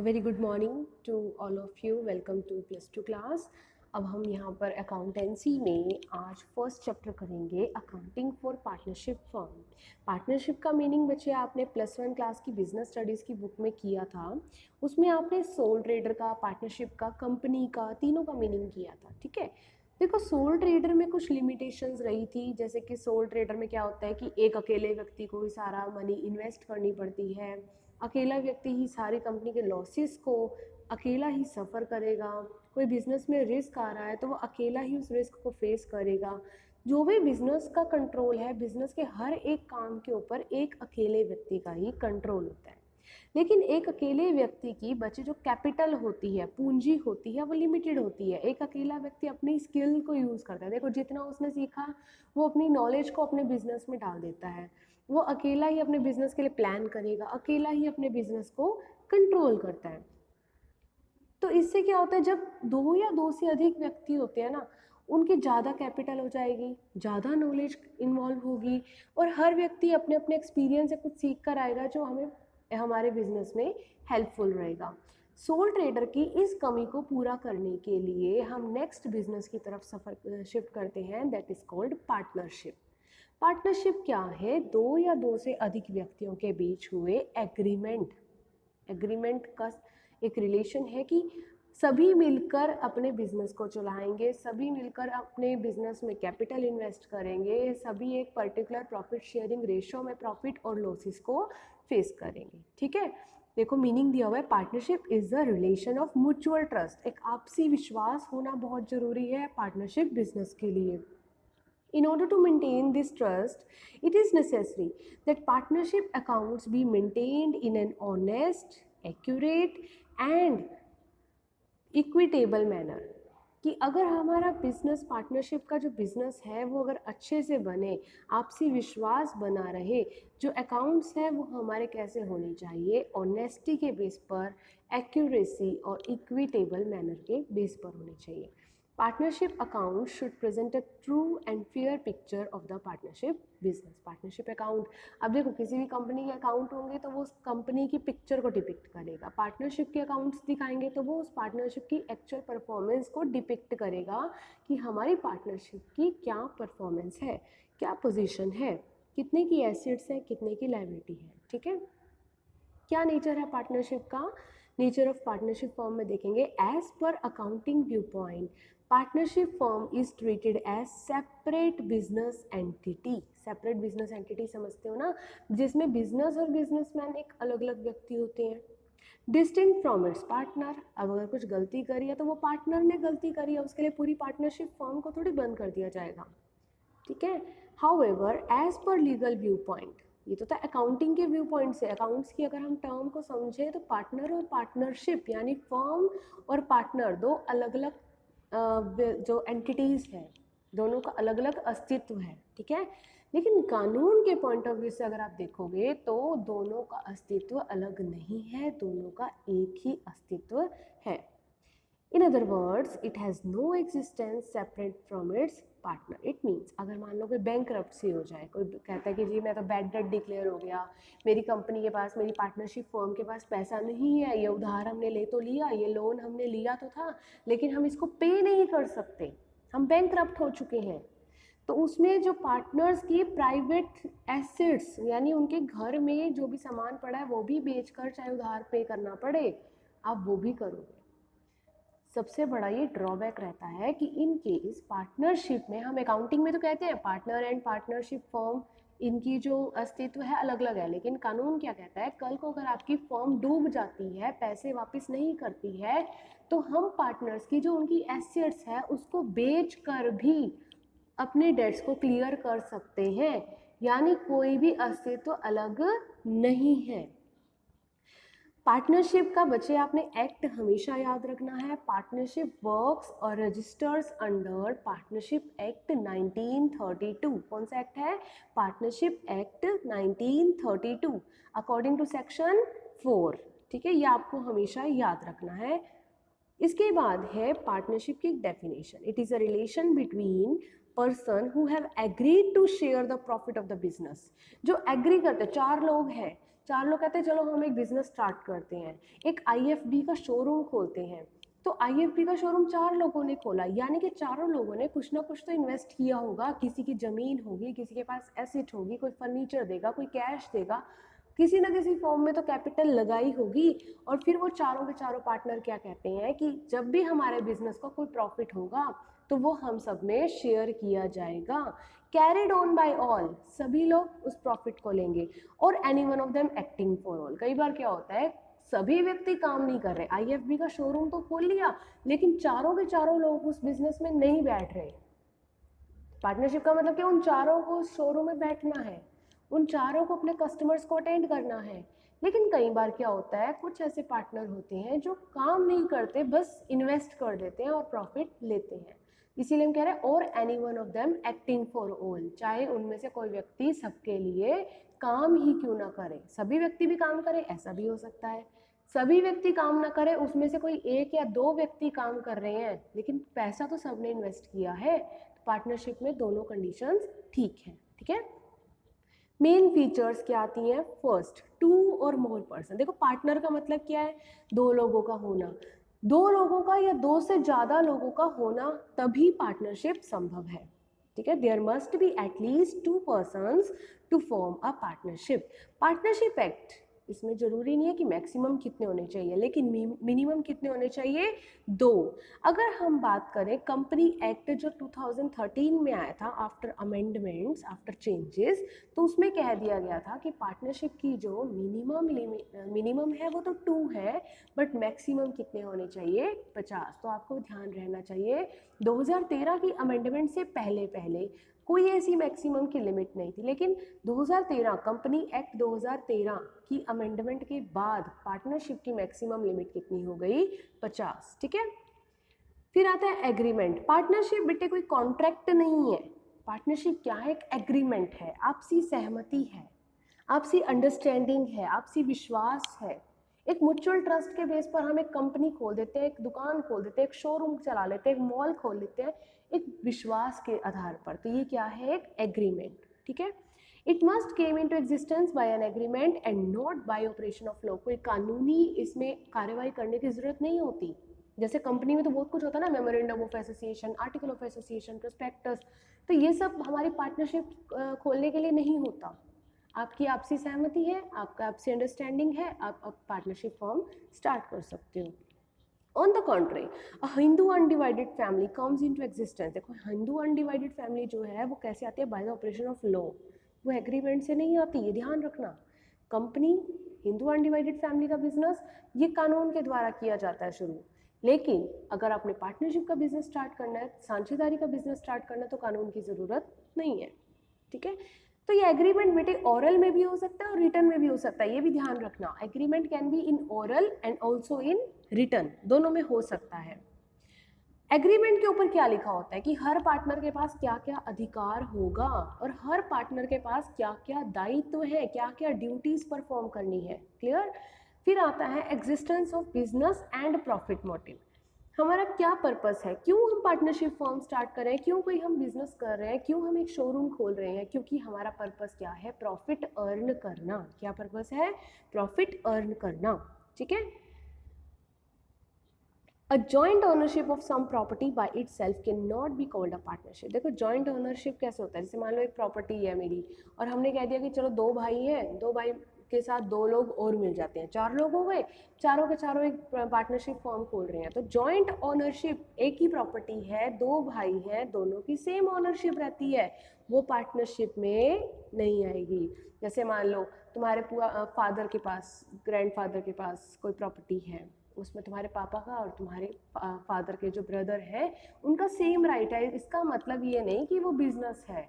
Very good morning to all of you. Welcome to +2 class. अब हम यहाँ पर अकाउंटेंसी में आज फर्स्ट चैप्टर करेंगे, accounting for partnership firm. Partnership का मीनिंग बच्चे आपने +1 क्लास की बिजनेस स्टडीज़ की बुक में किया था। उसमें आपने सोल ट्रेडर का, पार्टनरशिप का, कंपनी का, तीनों का मीनिंग किया था। ठीक है, देखो सोल ट्रेडर में कुछ लिमिटेशंस रही थी, जैसे कि सोल ट्रेडर में क्या होता है कि एक अकेले व्यक्ति को ही सारा मनी इन्वेस्ट करनी पड़ती है, अकेला व्यक्ति ही सारी कंपनी के लॉसेस को अकेला ही सफ़र करेगा। कोई बिजनेस में रिस्क आ रहा है तो वो अकेला ही उस रिस्क को फेस करेगा। जो भी बिजनेस का कंट्रोल है, बिजनेस के हर एक काम के ऊपर एक अकेले व्यक्ति का ही कंट्रोल होता है। लेकिन एक अकेले व्यक्ति की बचे जो कैपिटल होती है, पूंजी होती है, वो लिमिटेड होती है। एक अकेला व्यक्ति अपनी स्किल को यूज़ करता है। देखो जितना उसने सीखा वो अपनी नॉलेज को अपने बिजनेस में डाल देता है। वो अकेला ही अपने बिजनेस के लिए प्लान करेगा, अकेला ही अपने बिजनेस को कंट्रोल करता है। तो इससे क्या होता है, जब दो या दो से अधिक व्यक्ति होते हैं ना, उनकी ज़्यादा कैपिटल हो जाएगी, ज़्यादा नॉलेज इन्वॉल्व होगी और हर व्यक्ति अपने अपने एक्सपीरियंस से कुछ सीख कर आएगा जो हमें हमारे बिजनेस में हेल्पफुल रहेगा। सोल ट्रेडर की इस कमी को पूरा करने के लिए हम नेक्स्ट बिजनेस की तरफ सफ़र शिफ्ट करते हैं, that is called partnership. Partnership क्या है? दो या दो से अधिक व्यक्तियों के बीच हुए एग्रीमेंट। एग्रीमेंट का एक रिलेशन है कि सभी मिलकर अपने बिजनेस को चलाएंगे, सभी मिलकर अपने बिजनेस में कैपिटल इन्वेस्ट करेंगे, सभी एक पर्टिकुलर प्रॉफिट शेयरिंग रेशो में प्रॉफिट और लॉसेस को फेस करेंगे। ठीक है, देखो मीनिंग दिया हुआ है, partnership is the relation of mutual trust. एक आपसी विश्वास होना बहुत जरूरी है पार्टनरशिप बिजनेस के लिए। In order to maintain this trust, it is necessary that partnership accounts be maintained in an honest, accurate and equitable manner। कि अगर हमारा बिजनेस, पार्टनरशिप का जो बिजनेस है वो अगर अच्छे से बने, आपसी विश्वास बना रहे, जो अकाउंट्स हैं वो हमारे कैसे होने चाहिए? ऑनेस्टी के बेस पर, एक्यूरेसी और इक्विटेबल मैनर के बेस पर होने चाहिए। Partnership account should present a true and fair picture of the partnership business. Partnership account, अब देखो किसी भी कंपनी के अकाउंट होंगे तो वो उस कंपनी की पिक्चर को डिपिक्ट करेगा। पार्टनरशिप के अकाउंट्स दिखाएंगे तो वो उस पार्टनरशिप की एक्चुअल परफॉर्मेंस को डिपिक्ट करेगा कि हमारी पार्टनरशिप की क्या परफॉर्मेंस है, क्या पोजीशन है, कितने की एसेट्स है, कितने की लायबिलिटी है। ठीक है, क्या नेचर है पार्टनरशिप का? नेचर ऑफ पार्टनरशिप फर्म में देखेंगे, as per accounting view point partnership firm is treated as separate business entity. Separate business entity समझते हो ना, जिसमें बिजनेस और बिजनेसमैन एक अलग अलग व्यक्ति होते हैं। डिस्टिंक्ट फ्रॉम इट्स पार्टनर, अब अगर कुछ गलती करी है तो वो पार्टनर ने गलती करी है, उसके लिए पूरी पार्टनरशिप फर्म को थोड़ी बंद कर दिया जाएगा। ठीक है, however as per legal view point, ये तो था अकाउंटिंग के व्यू पॉइंट से। अकाउंट्स की अगर हम टर्म को समझें तो पार्टनर और पार्टनरशिप यानी फर्म और पार्टनर दो अलग अलग जो एंटिटीज हैं, दोनों का अलग अलग अस्तित्व है। ठीक है, लेकिन कानून के पॉइंट ऑफ व्यू से अगर आप देखोगे तो दोनों का अस्तित्व अलग नहीं है, दोनों का एक ही अस्तित्व है। In other words, it has no existence separate from its partner. It means अगर मान लो कोई बैंकरप्सी हो जाए, कोई कहता है कि जी मैं तो बैड डेट डिक्लेयर हो गया, मेरी कंपनी के पास, मेरी पार्टनरशिप फर्म के पास पैसा नहीं है, ये उधार हमने ले तो लिया, ये लोन हमने लिया तो था, लेकिन हम इसको पे नहीं कर सकते, हम बैंकरप्ट हो चुके हैं। तो उसमें जो पार्टनर्स की प्राइवेट एसेट्स यानी उनके घर में जो भी सामान पड़ा है वो भी बेचकर चाहे उधार पे करना पड़े, आप वो भी करोगे। सबसे बड़ा ये ड्रॉबैक रहता है कि इन केस पार्टनरशिप में, हम अकाउंटिंग में तो कहते हैं पार्टनर एंड पार्टनरशिप फर्म, इनकी जो अस्तित्व है अलग अलग है, लेकिन कानून क्या कहता है, कल को अगर आपकी फर्म डूब जाती है, पैसे वापस नहीं करती है, तो हम पार्टनर्स की जो उनकी एसेट्स है उसको बेच कर भी अपने डेट्स को क्लियर कर सकते हैं, यानी कोई भी अस्तित्व अलग नहीं है। पार्टनरशिप का बच्चे आपने एक्ट हमेशा याद रखना है। पार्टनरशिप वर्क्स और रजिस्टर्स अंडर पार्टनरशिप एक्ट 1932। कौन सा एक्ट है? Partnership act 1932 according to section 4। ठीक है, ये आपको हमेशा याद रखना है। इसके बाद है पार्टनरशिप की definition, it is a relation between person who have agreed to share the profit of the business. जो एग्री करते, चार लोग हैं, चार लोग कहते हैं चलो हम एक बिजनेस स्टार्ट करते हैं, एक IFB का शोरूम खोलते हैं। तो IFB का शोरूम चार लोगों ने खोला, यानी कि चारों लोगों ने कुछ ना कुछ तो इन्वेस्ट किया होगा। किसी की ज़मीन होगी, किसी के पास एसेट होगी, कोई फर्नीचर देगा, कोई कैश देगा, किसी ना किसी फॉर्म में तो कैपिटल लगाई होगी। और फिर वो चारों के चारों पार्टनर क्या कहते हैं कि जब भी हमारे बिजनेस का कोई प्रॉफिट होगा तो वो हम सब में शेयर किया जाएगा, कैरिड ऑन बाय ऑल, सभी लोग उस प्रॉफिट को लेंगे। और any one of them acting for all, कई बार क्या होता है सभी व्यक्ति काम नहीं कर रहे, IFB का शोरूम तो खोल लिया लेकिन चारों के चारों लोग उस बिजनेस में नहीं बैठ रहे। पार्टनरशिप का मतलब कि उन चारों को शोरूम में बैठना है, उन चारों को अपने कस्टमर्स को अटेंड करना है। लेकिन कई बार क्या होता है, कुछ ऐसे पार्टनर होते हैं जो काम नहीं करते, बस इन्वेस्ट कर देते हैं और प्रॉफिट लेते हैं। इसीलिए हम कह रहे हैं और any one of them acting for all, चाहे उनमें से कोई व्यक्ति सबके लिए काम ही क्यों ना करे, सभी व्यक्ति भी काम करे ऐसा भी हो सकता है, सभी व्यक्ति काम ना करे, उसमें से कोई एक या दो व्यक्ति काम कर रहे हैं लेकिन पैसा तो सबने इन्वेस्ट किया है। पार्टनरशिप में दोनों कंडीशंस ठीक है। ठीक है, मेन फीचर्स क्या आती हैं? फर्स्ट, 2 और मोर पर्सन। देखो पार्टनर का मतलब क्या है? दो लोगों का होना, दो लोगों का या दो से ज़्यादा लोगों का होना, तभी पार्टनरशिप संभव है। ठीक है, there must be at least 2 persons to form a partnership. Partnership act, इसमें ज़रूरी नहीं है कि मैक्सिमम कितने होने चाहिए, लेकिन मिनिमम कितने होने चाहिए? 2। अगर हम बात करें कंपनी एक्ट जो 2013 में आया था आफ्टर अमेंडमेंट्स, आफ्टर चेंजेस, तो उसमें कह दिया गया था कि पार्टनरशिप की जो मिनिमम है वो तो 2 है, बट मैक्सिमम कितने होने चाहिए? 50। तो आपको ध्यान रहना चाहिए 2013 की अमेंडमेंट से पहले पहले कोई ऐसी मैक्सिमम की लिमिट नहीं थी, लेकिन 2013 कंपनी एक्ट 2013 की अमेंडमेंट के बाद पार्टनरशिप की मैक्सिमम लिमिट कितनी हो गई? 50। ठीक है, फिर आता है एग्रीमेंट। पार्टनरशिप बेटे कोई कॉन्ट्रैक्ट नहीं है, पार्टनरशिप क्या है? एक एग्रीमेंट है, आपसी सहमति है, आपसी अंडरस्टैंडिंग है, आपसी विश्वास है। एक म्यूचुअल ट्रस्ट के बेस पर हम एक कंपनी खोल देते हैं, एक दुकान खोल देते हैं, एक शोरूम चला लेते हैं, एक मॉल खोल लेते हैं, एक विश्वास के आधार पर। तो ये क्या है? एक एग्रीमेंट। ठीक है, it must came into existence by an agreement and not by operation of law. कोई कानूनी इसमें कार्रवाई करने की जरूरत नहीं होती। जैसे कंपनी में तो बहुत कुछ होता है ना, memorandum of association, article of association, prospectus, तो ये सब हमारी पार्टनरशिप खोलने के लिए नहीं होता। आपकी आपसी सहमति है, आपका आपसी अंडरस्टैंडिंग है, आप पार्टनरशिप फॉर्म स्टार्ट कर सकते हो। On the contrary, a Hindu undivided family comes into existence. देखो हिंदू अनडिवाइडेड फैमिली जो है वो कैसे आती है? By the operation of law, वो एग्रीमेंट से नहीं आती, ये ध्यान रखना। कंपनी, हिंदू अनडिवाइडेड फैमिली का बिजनेस, ये कानून के द्वारा किया जाता है शुरू। लेकिन अगर आपने पार्टनरशिप का बिजनेस स्टार्ट करना है, साझेदारी का बिजनेस स्टार्ट करना है, तो कानून की ज़रूरत नहीं है। ठीक है, तो ये एग्रीमेंट बेटे ओरल में भी हो सकता है और रिटर्न में भी हो सकता है, ये भी ध्यान रखना। Agreement can be in oral and also in return, दोनों में हो सकता है। एग्रीमेंट के ऊपर क्या लिखा होता है कि हर पार्टनर के पास क्या क्या अधिकार होगा और हर पार्टनर के पास क्या क्या दायित्व है, क्या क्या ड्यूटीज परफॉर्म करनी है। क्लियर? फिर आता है existence of business and profit motive. हमारा क्या पर्पस है, क्यों हम पार्टनरशिप फॉर्म स्टार्ट कर रहे हैं, क्यों कोई हम बिजनेस कर रहे हैं, क्यों हम एक शोरूम खोल रहे हैं? क्योंकि हमारा पर्पस क्या है? प्रॉफिट अर्न करना। क्या पर्पस है? प्रॉफिट अर्न करना। ठीक है, A joint ownership of some property by itself cannot be called a partnership। देखो जॉइंट ओनरशिप कैसे होता है? जैसे मान लो एक प्रॉपर्टी है मेरी और हमने कह दिया कि चलो दो भाई हैं, दो भाई के साथ दो लोग और मिल जाते हैं, चार लोग हो गए, चारों के चारों एक पार्टनरशिप फॉर्म खोल रहे हैं। तो जॉइंट ओनरशिप, एक ही प्रॉपर्टी है, दो भाई हैं, दोनों की सेम ओनरशिप रहती है, वो पार्टनरशिप में नहीं आएगी। जैसे मान लो तुम्हारे फादर के पास, ग्रैंडफादर के पास कोई प्रॉपर्टी है, उसमें तुम्हारे पापा का और तुम्हारे फादर के जो ब्रदर है उनका सेम राइट है। इसका मतलब ये नहीं कि वो बिजनेस है,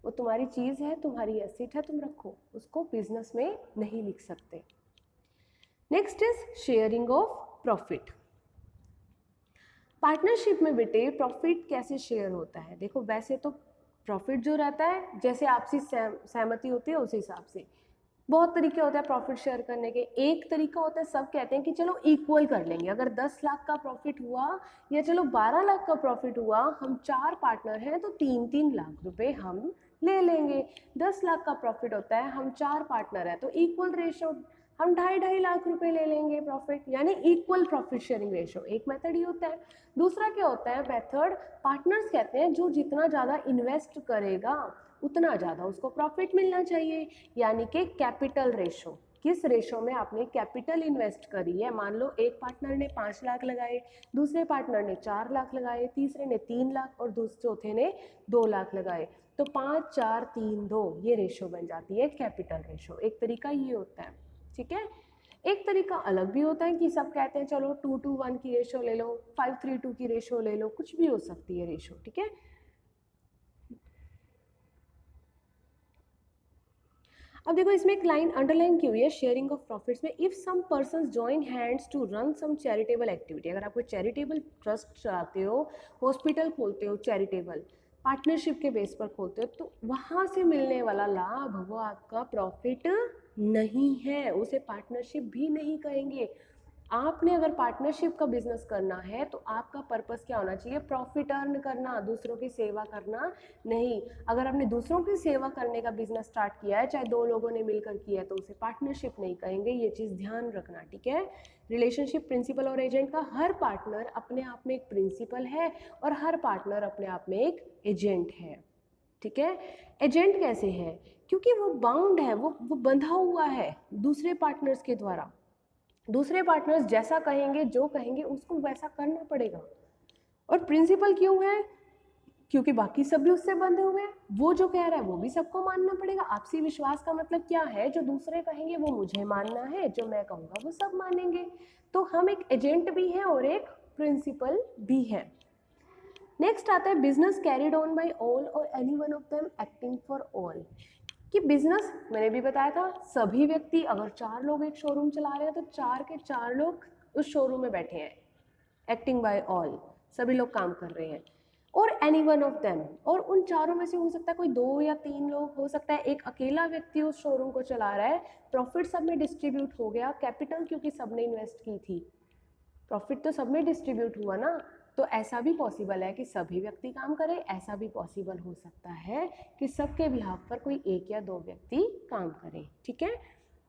वो तुम्हारी चीज़ है, तुम्हारी एसेट है, तुम रखो, उसको बिजनेस में नहीं लिख सकते। Next is sharing of profit. Partnership में बेटे प्रॉफिट कैसे शेयर होता है? देखो वैसे तो प्रॉफिट जो रहता है जैसे आपसी सहमति होती है उस हिसाब से, बहुत तरीके होते हैं प्रॉफिट शेयर करने के। एक तरीका होता है सब कहते हैं कि चलो इक्वल कर लेंगे, अगर 10 लाख का प्रॉफिट हुआ या चलो 12 लाख का प्रॉफिट हुआ, हम चार पार्टनर हैं तो 3-3 लाख रुपए हम ले लेंगे। 10 लाख का प्रॉफिट होता है, हम 4 पार्टनर हैं तो इक्वल रेशो हम 2.5 लाख रुपए ले लेंगे प्रॉफिट, यानी इक्वल प्रॉफिट शेयरिंग रेशो। एक मेथड ही होता है। दूसरा क्या होता है मेथड, पार्टनर्स कहते हैं जो जितना ज़्यादा इन्वेस्ट करेगा उतना ज़्यादा उसको प्रॉफिट मिलना चाहिए, यानी कि कैपिटल रेशो। किस रेशो में आपने कैपिटल इन्वेस्ट करी है। मान लो एक पार्टनर ने 5 लाख लगाए, दूसरे पार्टनर ने 4 लाख लगाए, तीसरे ने 3 लाख और चौथे ने 2 लाख लगाए, तो 5 4 3 2 ये रेशो बन जाती है कैपिटल रेशो। एक तरीका ये होता है, ठीक है। एक तरीका अलग भी होता है कि सब कहते हैं चलो 2:1 की रेशो ले लो, 5:3 की रेशो ले लो, कुछ भी हो सकती है रेशो, ठीक है। अब देखो इसमें एक लाइन अंडरलाइन की हुई है शेयरिंग ऑफ प्रॉफिट्स में, if some persons join hands to run some charitable activity. अगर आप कोई चैरिटेबल ट्रस्ट चलाते हो, हॉस्पिटल खोलते हो चैरिटेबल, पार्टनरशिप के बेस पर खोलते हो, तो वहाँ से मिलने वाला लाभ वो आपका प्रॉफिट नहीं है, उसे पार्टनरशिप भी नहीं कहेंगे। आपने अगर पार्टनरशिप का बिजनेस करना है तो आपका पर्पस क्या होना चाहिए, प्रॉफिट अर्न करना, दूसरों की सेवा करना नहीं। अगर आपने दूसरों की सेवा करने का बिजनेस स्टार्ट किया है, चाहे 2 लोगों ने मिलकर किया है, तो उसे पार्टनरशिप नहीं कहेंगे। ये चीज़ ध्यान रखना, ठीक है। रिलेशनशिप प्रिंसिपल और एजेंट का, हर पार्टनर अपने आप में एक प्रिंसिपल है और हर पार्टनर अपने आप में एक एजेंट है, ठीक है। एजेंट कैसे है, क्योंकि वो बाउंड है, वो बंधा हुआ है दूसरे पार्टनर्स के द्वारा। दूसरे पार्टनर्स जैसा कहेंगे, जो कहेंगे उसको वैसा करना पड़ेगा। और प्रिंसिपल क्यों है, क्योंकि बाकी सब भी उससे बंधे हुए हैं, वो जो कह रहा है वो भी सबको मानना पड़ेगा। आपसी विश्वास का मतलब क्या है, जो दूसरे कहेंगे वो मुझे मानना है, जो मैं कहूँगा वो सब मानेंगे। तो हम एक एजेंट भी हैं और एक प्रिंसिपल भी है। नेक्स्ट आता है business carried on by all और any one of them acting for all. कि बिजनेस मैंने भी बताया था, सभी व्यक्ति, अगर 4 लोग एक शोरूम चला रहे हैं तो 4 के 4 लोग उस शोरूम में बैठे हैं, एक्टिंग बाय ऑल, सभी लोग काम कर रहे हैं। और एनी वन ऑफ देम, और उन चारों में से हो सकता है कोई 2 या 3 लोग, हो सकता है एक अकेला व्यक्ति उस शोरूम को चला रहा है, प्रॉफिट सब में डिस्ट्रीब्यूट हो गया, कैपिटल क्योंकि सबने इन्वेस्ट की थी, प्रॉफिट तो सब में डिस्ट्रीब्यूट हुआ ना। तो ऐसा भी पॉसिबल है कि सभी व्यक्ति काम करें, ऐसा भी पॉसिबल हो सकता है कि सबके बिहाफ पर कोई 1 या 2 व्यक्ति काम करें, ठीक है।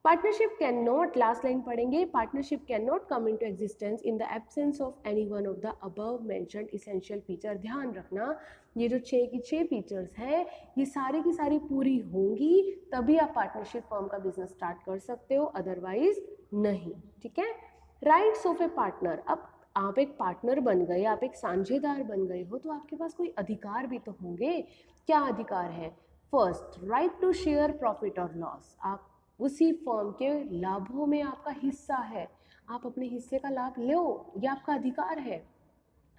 Partnership can not, last line पढ़ेंगे, partnership can not come into existence in the absence of any one of the above mentioned essential feature. ध्यान रखना, ये जो 6 की 6 फीचर्स हैं, ये सारी की सारी पूरी होंगी तभी आप पार्टनरशिप फर्म का बिजनेस स्टार्ट कर सकते हो, अदरवाइज नहीं, ठीक है। राइट्स ऑफ ए पार्टनर, अब आप एक पार्टनर बन गए, आप एक साझेदार बन गए हो, तो आपके पास कोई अधिकार भी तो होंगे। क्या अधिकार है, first right to share profit और लॉस, आप उसी फर्म के लाभों में आपका हिस्सा है, आप अपने हिस्से का लाभ लो, ये आपका अधिकार है।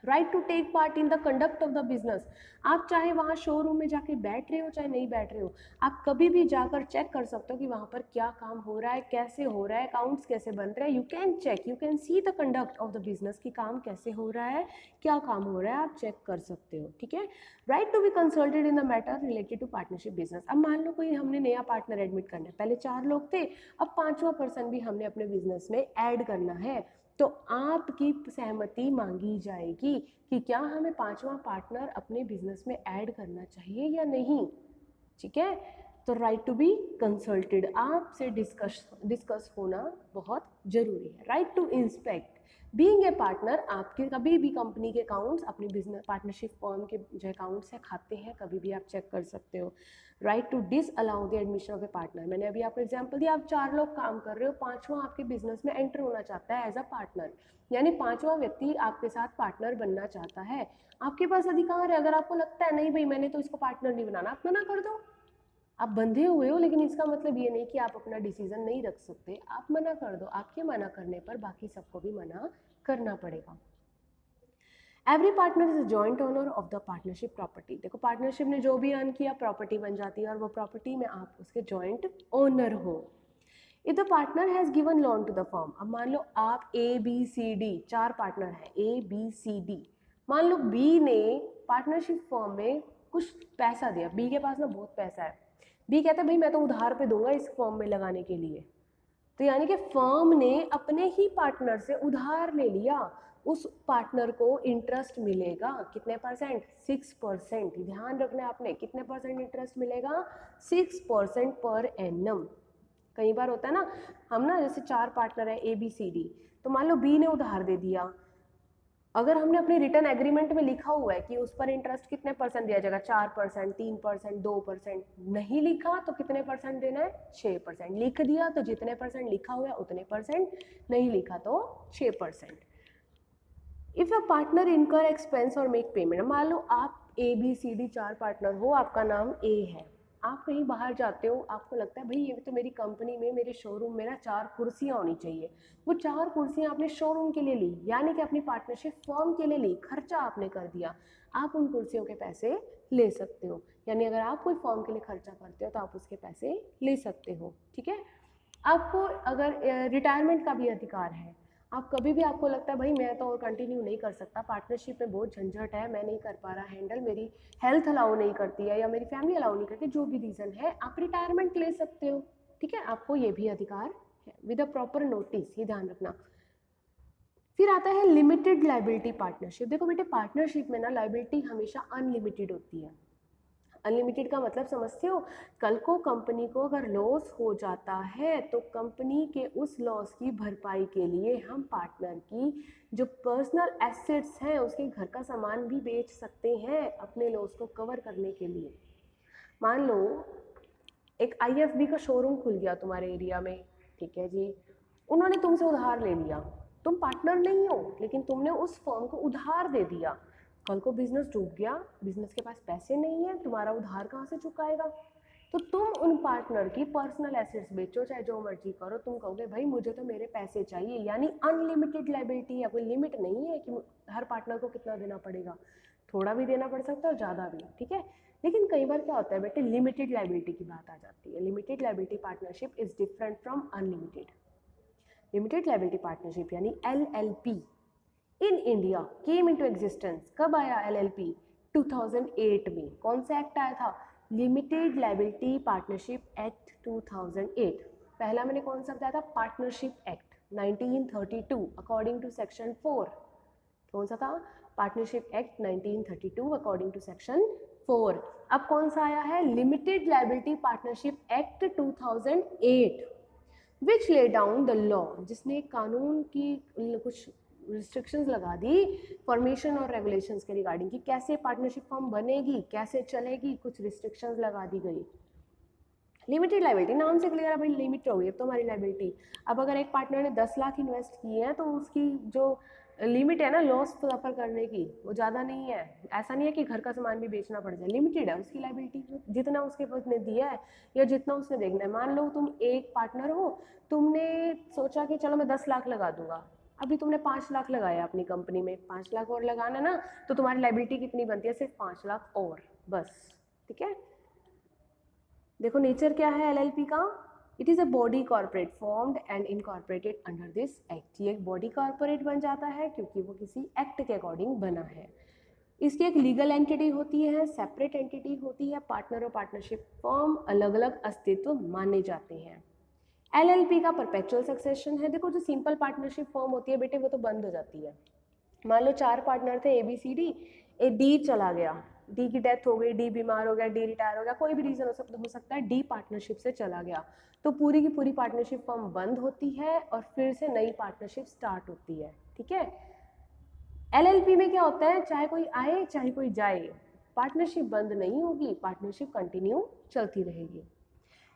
Right to take part in the conduct of the business, आप चाहे वहाँ शोरूम में जाके बैठ रहे हो चाहे नहीं बैठ रहे हो, आप कभी भी जाकर चेक कर सकते हो कि वहाँ पर क्या काम हो रहा है, कैसे हो रहा है, अकाउंट्स कैसे बन रहे हैं। You can check, you can see the conduct of the business कि काम कैसे हो रहा है, क्या काम हो रहा है, आप चेक कर सकते हो, ठीक है। Right to be consulted in the matter related to partnership business, अब मान लो कोई हमने नया पार्टनर एडमिट करना है, पहले 4 लोग थे, अब 5वां पर्सन भी हमने अपने बिजनेस में ऐड करना है, तो आपकी सहमति मांगी जाएगी कि क्या हमें 5वां पार्टनर अपने बिजनेस में ऐड करना चाहिए या नहीं, ठीक है। तो राइट टू बी कंसल्टेड, आपसे डिस्कस होना बहुत जरूरी है। Right to inspect, being a partner, आपके कभी भी कंपनी के अकाउंट्स, अपनी बिजनेस पार्टनरशिप फर्म के जो अकाउंट्स हैं, खाते हैं, कभी भी आप चेक कर सकते हो। Right to disallow the admission of a partner, मैंने अभी आपको एग्जांपल दिया, आप 4 लोग काम कर रहे हो, 5वां आपके बिजनेस में एंटर होना चाहता है एज अ पार्टनर, यानी 5वां व्यक्ति आपके साथ पार्टनर बनना चाहता है, आपके पास अधिकार है। अगर आपको लगता है नहीं भाई मैंने तो इसको पार्टनर नहीं बनाना, आप मना कर दो, आप बंधे हुए हो, लेकिन इसका मतलब ये नहीं कि आप अपना डिसीजन नहीं रख सकते, आप मना कर दो, आपके मना करने पर बाकी सबको भी मना करना पड़ेगा। Every partner is joint owner of the partnership property, देखो पार्टनरशिप ने जो भी अर्न किया प्रॉपर्टी बन जाती है और वो प्रॉपर्टी में आप उसके जॉइंट ओनर हो। If the partner has given loan to the firm, अब मान लो आप ABCD 4 पार्टनर हैं, ABCD, मान लो B ने पार्टनरशिप फर्म में कुछ पैसा दिया, B के पास ना बहुत पैसा है, B कहता है भाई मैं तो उधार पे दूंगा इस फर्म में लगाने के लिए, तो यानी कि फर्म ने अपने ही पार्टनर से उधार ले लिया, उस पार्टनर को इंटरेस्ट मिलेगा कितने परसेंट, 6%। ध्यान रखना आपने, कितने परसेंट इंटरेस्ट मिलेगा, 6% पर एनम। कई बार होता है ना, हम ना जैसे 4 पार्टनर है ABCD, तो मान लो B ने उधार दे दिया, अगर हमने अपने रिटर्न एग्रीमेंट में लिखा हुआ है कि उस पर इंटरेस्ट कितने परसेंट दिया जाएगा, 4%, 3%, 2%, नहीं लिखा तो कितने परसेंट देना है, 6%। लिख दिया तो जितने परसेंट लिखा हुआ है उतने परसेंट, नहीं लिखा तो 6%। इफ अ पार्टनर इनकर एक्सपेंस और मेक पेमेंट, मान लो आप ABCD 4 पार्टनर हो, आपका नाम A है, आप कहीं बाहर जाते हो, आपको लगता है भाई ये तो मेरी कंपनी में, मेरे शोरूम में ना 4 कुर्सियाँ होनी चाहिए, वो 4 कुर्सियाँ आपने शोरूम के लिए ली, यानी कि अपनी पार्टनरशिप फर्म के लिए ली, खर्चा आपने कर दिया, आप उन कुर्सियों के पैसे ले सकते हो। यानी अगर आप कोई फर्म के लिए खर्चा करते हो तो आप उसके पैसे ले सकते हो, ठीक है। आपको अगर रिटायरमेंट का भी अधिकार है, आप कभी भी आपको लगता है भाई मैं तो और कंटिन्यू नहीं कर सकता, पार्टनरशिप में बहुत झंझट है, मैं नहीं कर पा रहा हैंडल, मेरी हेल्थ अलाउ नहीं करती है या मेरी फैमिली अलाउ नहीं करती, जो भी रीज़न है, आप रिटायरमेंट ले सकते हो, ठीक है, आपको ये भी अधिकार है विद अ प्रॉपर नोटिस, ये ध्यान रखना। फिर आता है लिमिटेड लाइबिलिटी पार्टनरशिप। देखो बेटे, पार्टनरशिप में ना लाइबिलिटी हमेशा अनलिमिटेड होती है। अनलिमिटेड का मतलब समझते हो, कल को कंपनी को अगर लॉस हो जाता है तो कंपनी के उस लॉस की भरपाई के लिए हम पार्टनर की जो पर्सनल एसेट्स हैं, उसके घर का सामान भी बेच सकते हैं अपने लॉस को कवर करने के लिए। मान लो एक IFB का शोरूम खुल गया तुम्हारे एरिया में, ठीक है जी, उन्होंने तुमसे उधार ले लिया, तुम पार्टनर नहीं हो लेकिन तुमने उस फर्म को उधार दे दिया, कल को बिजनेस डूब गया, बिजनेस के पास पैसे नहीं है, तुम्हारा उधार कहाँ से चुकाएगा, तो तुम उन पार्टनर की पर्सनल एसेट्स बेचो, चाहे जो मर्जी करो, तुम कहोगे भाई मुझे तो मेरे पैसे चाहिए, यानी अनलिमिटेड लाइबिलिटी है, कोई लिमिट नहीं है कि हर पार्टनर को कितना देना पड़ेगा, थोड़ा भी देना पड़ सकता है और ज़्यादा भी, ठीक है। लेकिन कई बार क्या होता है बेटे, लिमिटेड लाइबिलिटी की बात आ जाती है। Limited liability partnership is different from unlimited. Limited liability partnership यानी LLP in India came into existence, कब आया LLP, 2008 में। कौन सा एक्ट आया था, लिमिटेड लाइबिलिटी पार्टनरशिप एक्ट 2008। पहला मैंने कौन सा बताया था, partnership act 1932 according to section 4। कौन सा था, partnership act 1932 according to section 4। अब कौन सा आया है, limited liability partnership act 2008 which lay down the law, जिसने कानून की कुछ रिस्ट्रिक्शंस लगा दी फॉर्मेशन और रेगुलेशंस के रिगार्डिंग, कि कैसे पार्टनरशिप फॉर्म बनेगी, कैसे चलेगी, कुछ रिस्ट्रिक्शंस लगा दी गई। लिमिटेड लाइबिलिटी नाम से क्लियर है भाई, लिमिट होगी अब तो हमारी लाइबिलिटी। अब अगर एक पार्टनर ने 10 लाख इन्वेस्ट किए हैं तो उसकी जो लिमिट है ना लॉस सफर करने की, वो ज़्यादा नहीं है। ऐसा नहीं है कि घर का सामान भी बेचना पड़ जाए, लिमिटेड है उसकी लाइबिलिटी, जितना उसके पास ने दिया है या जितना उसने देखना है। मान लो तुम एक पार्टनर हो, तुमने सोचा कि चलो मैं 10 लाख लगा दूंगा, अभी तुमने 5 लाख लगाया अपनी कंपनी में, 5 लाख और लगाना ना, तो तुम्हारी लाइबिलिटी कितनी बनती है, सिर्फ 5 लाख और बस, ठीक है। देखो नेचर क्या है LLP का, it is a body corporate formed and incorporated under this act. ये एक बॉडी कॉर्पोरेट बन जाता है क्योंकि वो किसी एक्ट के अकॉर्डिंग बना है। इसकी एक लीगल एंटिटी होती है, सेपरेट एंटिटी होती है, पार्टनर और पार्टनरशिप फॉर्म अलग अलग अस्तित्व माने जाते हैं। LLP का परपेचुअल सक्सेशन है। देखो जो सिंपल पार्टनरशिप फॉर्म होती है बेटे वो तो बंद हो जाती है। मान लो 4 पार्टनर थे ABCD, D चला गया, D की डेथ हो गई, D बीमार हो गया, D रिटायर हो गया, कोई भी रीज़न हो सकता है, D पार्टनरशिप से चला गया, तो पूरी की पूरी पार्टनरशिप फॉर्म बंद होती है और फिर से नई पार्टनरशिप स्टार्ट होती है, ठीक है। LLP में क्या होता है, चाहे कोई आए चाहे कोई जाए, पार्टनरशिप बंद नहीं होगी, पार्टनरशिप कंटिन्यू चलती रहेगी।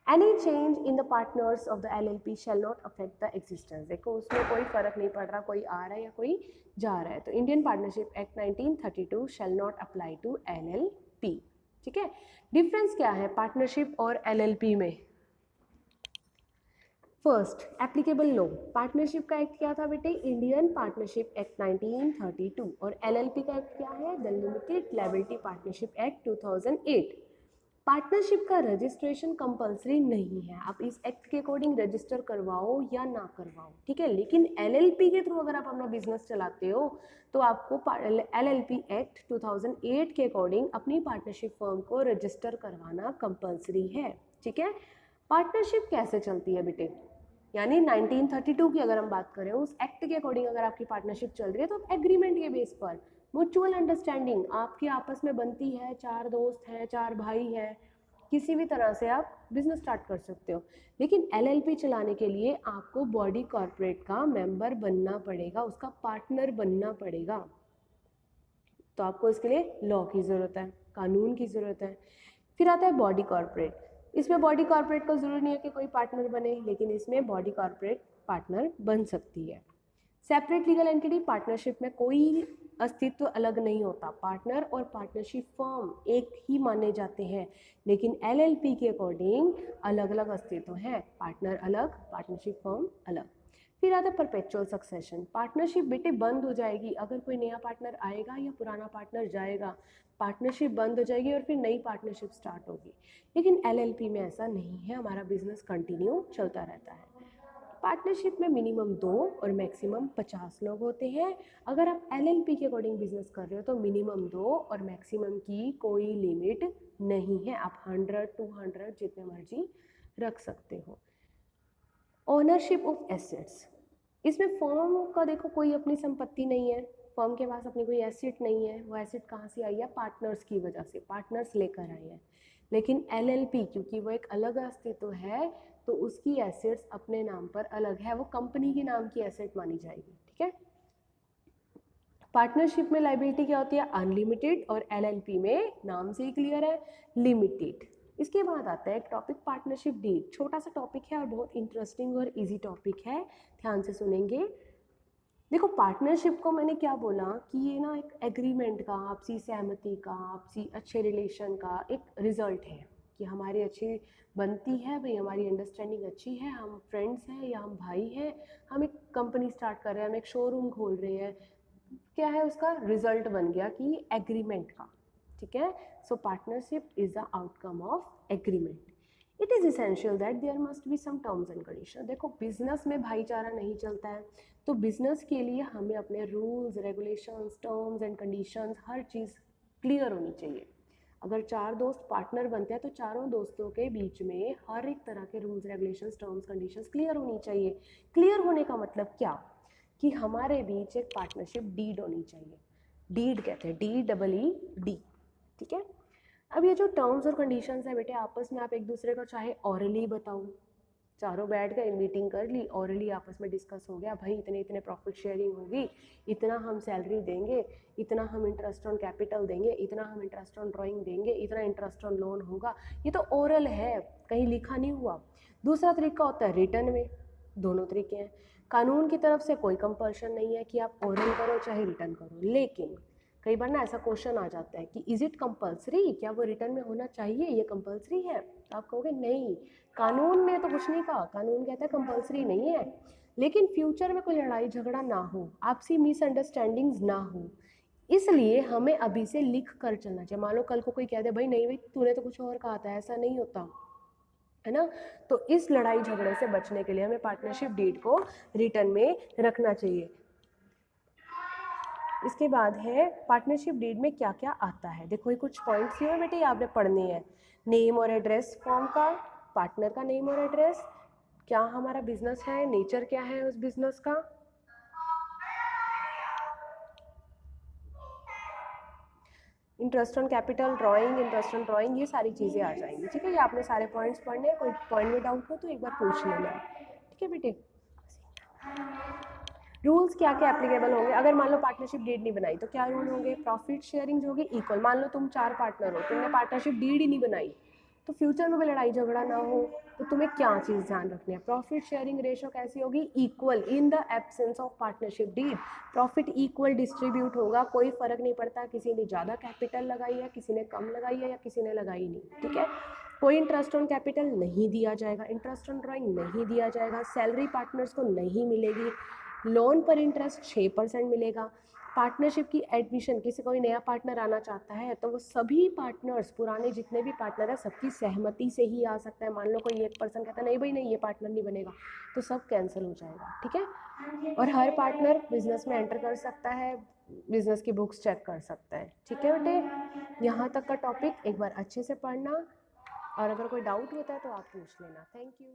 Any change in the partners of the LLP shall not affect the existence। देखो उसमें कोई फर्क नहीं पड़ रहा, कोई आ रहा है या कोई जा रहा है, तो Indian partnership act 1932 shall not apply to LLP, ठीक है। डिफरेंस क्या है पार्टनरशिप और LLP में, फर्स्ट एप्लीकेबल लॉ। पार्टनरशिप का एक्ट क्या था बेटे, इंडियन पार्टनरशिप एक्ट 1932, और LLP का एक्ट क्या है, the limited liability partnership act 2008। Partnership का रजिस्ट्रेशन कंपलसरी नहीं है, आप इस एक्ट के अकॉर्डिंग रजिस्टर करवाओ या ना करवाओ, ठीक है। लेकिन LLP के थ्रू अगर आप अपना बिजनेस चलाते हो तो आपको LLP एक्ट 2008 के अकॉर्डिंग अपनी पार्टनरशिप फर्म को रजिस्टर करवाना कंपलसरी है, ठीक है। पार्टनरशिप कैसे चलती है बेटे, यानी 1932 की अगर हम बात करें, उस एक्ट के अकॉर्डिंग अगर आपकी पार्टनरशिप चल रही है तो एग्रीमेंट के बेस पर म्यूचुअल अंडरस्टैंडिंग आपकी आपस में बनती है, 4 दोस्त हैं, 4 भाई हैं, किसी भी तरह से आप बिजनेस स्टार्ट कर सकते हो। लेकिन एलएलपी चलाने के लिए आपको बॉडी कॉर्पोरेट का मेंबर बनना पड़ेगा, उसका पार्टनर बनना पड़ेगा। तो आपको इसके लिए लॉ की ज़रूरत है, कानून की ज़रूरत है। फिर आता है बॉडी कॉर्पोरेट। इसमें बॉडी कॉर्पोरेट को ज़रूरी नहीं है कि कोई पार्टनर बने, लेकिन इसमें बॉडी कॉर्पोरेट पार्टनर बन सकती है। सेपरेट लीगल एंटिटी, पार्टनरशिप में कोई अस्तित्व अलग नहीं होता, पार्टनर और पार्टनरशिप फर्म एक ही माने जाते हैं, लेकिन एलएलपी के अकॉर्डिंग अलग अलग अस्तित्व हैं, पार्टनर अलग, पार्टनरशिप फर्म अलग। फिर आता है परपेचुअल सक्सेशन। पार्टनरशिप बेटे बंद हो जाएगी अगर कोई नया पार्टनर आएगा या पुराना पार्टनर जाएगा, पार्टनरशिप बंद हो जाएगी और फिर नई पार्टनरशिप स्टार्ट होगी। लेकिन एलएलपी में ऐसा नहीं है, हमारा बिजनेस कंटिन्यू चलता रहता है। पार्टनरशिप में मिनिमम 2 और मैक्सिमम 50 लोग होते हैं। अगर आप एलएलपी के अकॉर्डिंग बिजनेस कर रहे हो तो मिनिमम 2 और मैक्सिमम की कोई लिमिट नहीं है, आप 100 200 जितने मर्जी रख सकते हो। ओनरशिप ऑफ एसेट्स, इसमें फर्म का देखो कोई अपनी संपत्ति नहीं है, फर्म के पास अपनी कोई एसेट नहीं है, वो एसेट कहाँ से आई है, पार्टनर्स की वजह से, पार्टनर्स लेकर आए हैं। लेकिन एलएलपी क्योंकि वो एक अलग अस्तित्व है तो उसकी एसेट्स अपने नाम पर अलग है, वो कंपनी के नाम की एसेट मानी जाएगी, ठीक है। पार्टनरशिप में लायबिलिटी क्या होती है, अनलिमिटेड, और एलएलपी में नाम से ही क्लियर है, लिमिटेड। इसके बाद आता है एक टॉपिक पार्टनरशिप डीड। छोटा सा टॉपिक है और बहुत इंटरेस्टिंग और इजी टॉपिक है, ध्यान से सुनेंगे। देखो पार्टनरशिप को मैंने क्या बोला कि ये ना एक एग्रीमेंट का, आपसी सहमति का, आपसी अच्छे रिलेशन का एक रिजल्ट है कि हमारी अच्छी बनती है भाई, हमारी अंडरस्टैंडिंग अच्छी है, हम फ्रेंड्स हैं या हम भाई हैं, हम एक कंपनी स्टार्ट कर रहे हैं, हम एक शोरूम खोल रहे हैं, क्या है उसका रिजल्ट बन गया कि एग्रीमेंट का, ठीक है। So partnership is the outcome of agreement. It is essential that there must be some terms and condition. देखो बिजनेस में भाईचारा नहीं चलता है, तो बिजनेस के लिए हमें अपने rules regulations terms and conditions her cheese clear होनी चाहिए। अगर 4 दोस्त पार्टनर बनते हैं तो चारों दोस्तों के बीच में हर एक तरह के rules regulations terms conditions clear होनी चाहिए। क्लियर होने का मतलब क्या कि हमारे बीच एक पार्टनरशिप डीड होनी चाहिए, डीड कहते हैं DEED, ठीक है। अब ये जो टर्म्स और कंडीशंस है बेटे, आपस में आप एक दूसरे को चाहे ऑरली बताओ, चारों बैठ गए मीटिंग कर ली, ऑरली आपस में डिस्कस हो गया, भाई इतने इतने प्रॉफिट शेयरिंग होगी, इतना हम सैलरी देंगे, इतना हम इंटरेस्ट ऑन कैपिटल देंगे, इतना हम इंटरेस्ट ऑन ड्राइंग देंगे, इतना इंटरेस्ट ऑन लोन होगा, ये तो ओरल है, कहीं लिखा नहीं हुआ। दूसरा तरीका होता है रिटर्न में, दोनों तरीके हैं। कानून की तरफ से कोई कंपल्शन नहीं है कि आप ओरल करो चाहे रिटर्न करो, लेकिन कई बार ना ऐसा क्वेश्चन आ जाता है कि इज इट कंपल्सरी, क्या वो रिटर्न में होना चाहिए, ये कंपल्सरी है, तो आप कहोगे नहीं, कानून में तो कुछ नहीं कहा, कानून कहता है कंपल्सरी नहीं है, लेकिन फ्यूचर में कोई लड़ाई झगड़ा ना हो, आपसी मिसअंडरस्टैंडिंग्स ना हो, इसलिए हमें अभी से लिख कर चलना चाहिए। मान लो कल को कोई कह दे भाई नहीं भाई तूने तो कुछ और कहा था, ऐसा नहीं होता है ना। तो इस लड़ाई झगड़े से बचने के लिए हमें पार्टनरशिप डीड को रिटर्न में रखना चाहिए। इसके बाद है पार्टनरशिप डीड में क्या क्या आता है। देखो ये कुछ पॉइंट्स ही है बेटे, ये आपने पढ़ने हैं। नेम और एड्रेस फॉर्म का, पार्टनर का नेम और एड्रेस, क्या हमारा बिजनेस है, नेचर क्या है उस बिजनेस का, interest on capital drawing, interest on drawing, ये सारी चीज़ें आ जाएंगी, ठीक है। ये आपने सारे पॉइंट्स पढ़ने हैं, कोई पॉइंट में डाउट हो तो एक बार पूछ लेना, ठीक है बेटे। रूल्स क्या क्या एप्लीकेबल होंगे, अगर मान लो पार्टनरशिप डीड नहीं बनाई तो क्या रूल होंगे, प्रॉफिट शेयरिंग जो होगी इक्वल। मान लो तुम 4 पार्टनर हो, तुमने पार्टनरशिप डीड ही नहीं बनाई, तो फ्यूचर में कोई लड़ाई झगड़ा ना हो तो तुम्हें क्या चीज़ ध्यान रखनी है, प्रॉफिट शेयरिंग रेशो कैसी होगी, equal in the absence of partnership deed. Profit equal distribute होगा, कोई फर्क नहीं पड़ता किसी ने ज़्यादा कैपिटल लगाई है, किसी ने कम लगाई है या किसी ने लगाई नहीं, ठीक है। कोई इंटरेस्ट ऑन कैपिटल नहीं दिया जाएगा, इंटरेस्ट ऑन ड्राइंग नहीं दिया जाएगा, सैलरी पार्टनर्स को नहीं मिलेगी, लोन पर इंटरेस्ट 6% मिलेगा। पार्टनरशिप की एडमिशन, किसी कोई नया पार्टनर आना चाहता है तो वो सभी पार्टनर्स, पुराने जितने भी पार्टनर हैं सबकी सहमति से ही आ सकता है। मान लो कोई एक पर्सन कहता है नहीं भाई नहीं ये पार्टनर नहीं बनेगा, तो सब कैंसिल हो जाएगा, ठीक है। और हर पार्टनर बिजनेस में एंटर कर सकता है, बिजनेस की बुक्स चेक कर सकता है, ठीक है बेटे। यहाँ तक का टॉपिक एक बार अच्छे से पढ़ना, और अगर कोई डाउट होता है तो आप पूछ लेना। Thank you.